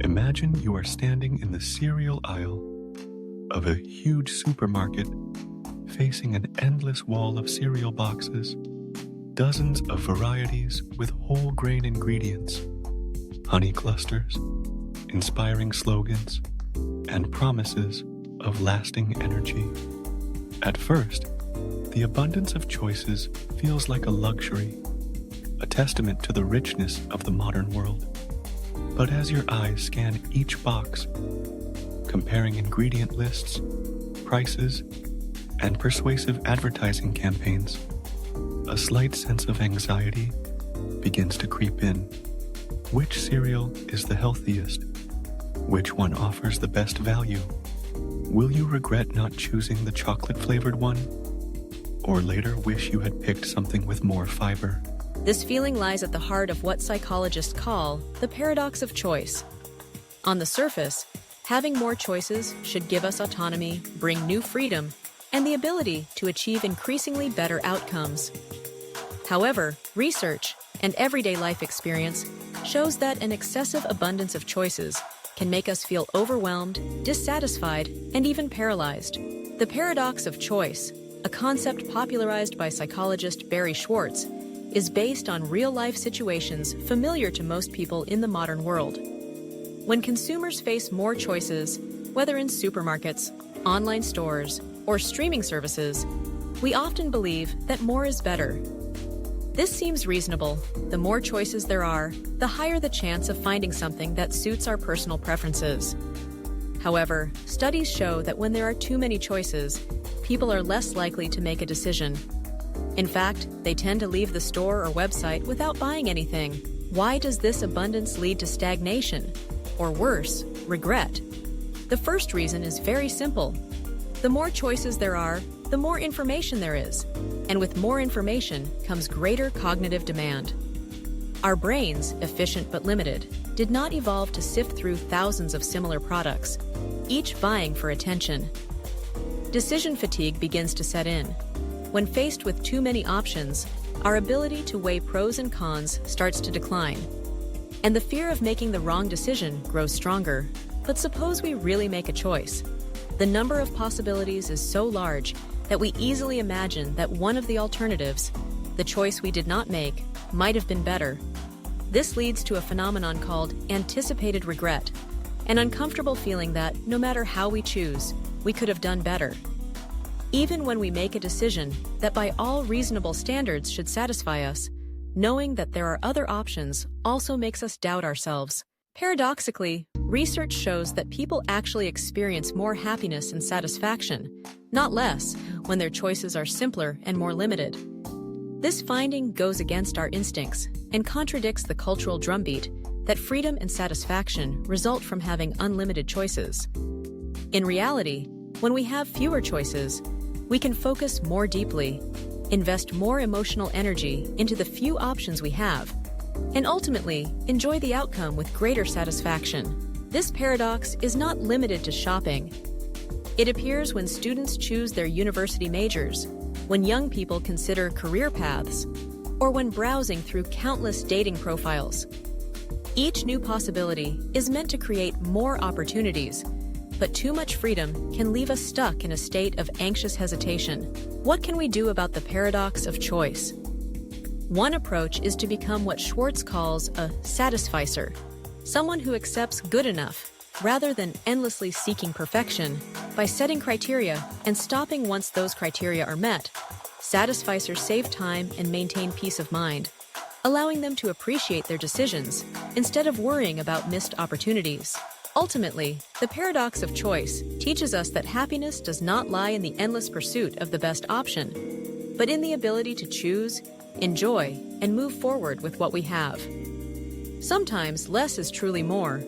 Imagine you are standing in the cereal aisle of a huge supermarket facing an endless wall of cereal boxes, dozens of varieties with whole grain ingredients, honey clusters, inspiring slogans, and promises of lasting energy. At first, the abundance of choices feels like a luxury, a testament to the richness of the modern world. But as your eyes scan each box, comparing ingredient lists, prices, and persuasive advertising campaigns, a slight sense of anxiety begins to creep in. Which cereal is the healthiest? Which one offers the best value? Will you regret not choosing the chocolate-flavored one? Or later wish you had picked something with more fiber? This feeling lies at the heart of what psychologists call the paradox of choice. On the surface, having more choices should give us autonomy, bring new freedom, and the ability to achieve increasingly better outcomes. However, research and everyday life experience shows that an excessive abundance of choices can make us feel overwhelmed, dissatisfied, and even paralyzed. The paradox of choice, a concept popularized by psychologist Barry Schwartz, is based on real-life situations familiar to most people in the modern world. When consumers face more choices, whether in supermarkets, online stores, or streaming services, we often believe that more is better. This seems reasonable. The more choices there are, the higher the chance of finding something that suits our personal preferences. However, studies show that when there are too many choices, people are less likely to make a decision. In fact, they tend to leave the store or website without buying anything. Why does this abundance lead to stagnation? Or worse, regret? The first reason is very simple. The more choices there are, the more information there is. And with more information comes greater cognitive demand. Our brains, efficient but limited, did not evolve to sift through thousands of similar products, each vying for attention. Decision fatigue begins to set in. When faced with too many options, our ability to weigh pros and cons starts to decline. And the fear of making the wrong decision grows stronger. But suppose we really make a choice. The number of possibilities is so large that we easily imagine that one of the alternatives, the choice we did not make, might have been better. This leads to a phenomenon called anticipated regret, an uncomfortable feeling that, no matter how we choose, we could have done better. Even when we make a decision that by all reasonable standards should satisfy us, knowing that there are other options also makes us doubt ourselves. Paradoxically, research shows that people actually experience more happiness and satisfaction, not less, when their choices are simpler and more limited. This finding goes against our instincts and contradicts the cultural drumbeat that freedom and satisfaction result from having unlimited choices. In reality, when we have fewer choices, we can focus more deeply, invest more emotional energy into the few options we have, and ultimately enjoy the outcome with greater satisfaction. This paradox is not limited to shopping. It appears when students choose their university majors, when young people consider career paths, or when browsing through countless dating profiles. Each new possibility is meant to create more opportunities, but too much freedom can leave us stuck in a state of anxious hesitation. What can we do about the paradox of choice? One approach is to become what Schwartz calls a satisficer, someone who accepts good enough rather than endlessly seeking perfection. By setting criteria and stopping once those criteria are met, satisficers save time and maintain peace of mind, allowing them to appreciate their decisions instead of worrying about missed opportunities. Ultimately, the paradox of choice teaches us that happiness does not lie in the endless pursuit of the best option, but in the ability to choose, enjoy, and move forward with what we have. Sometimes less is truly more,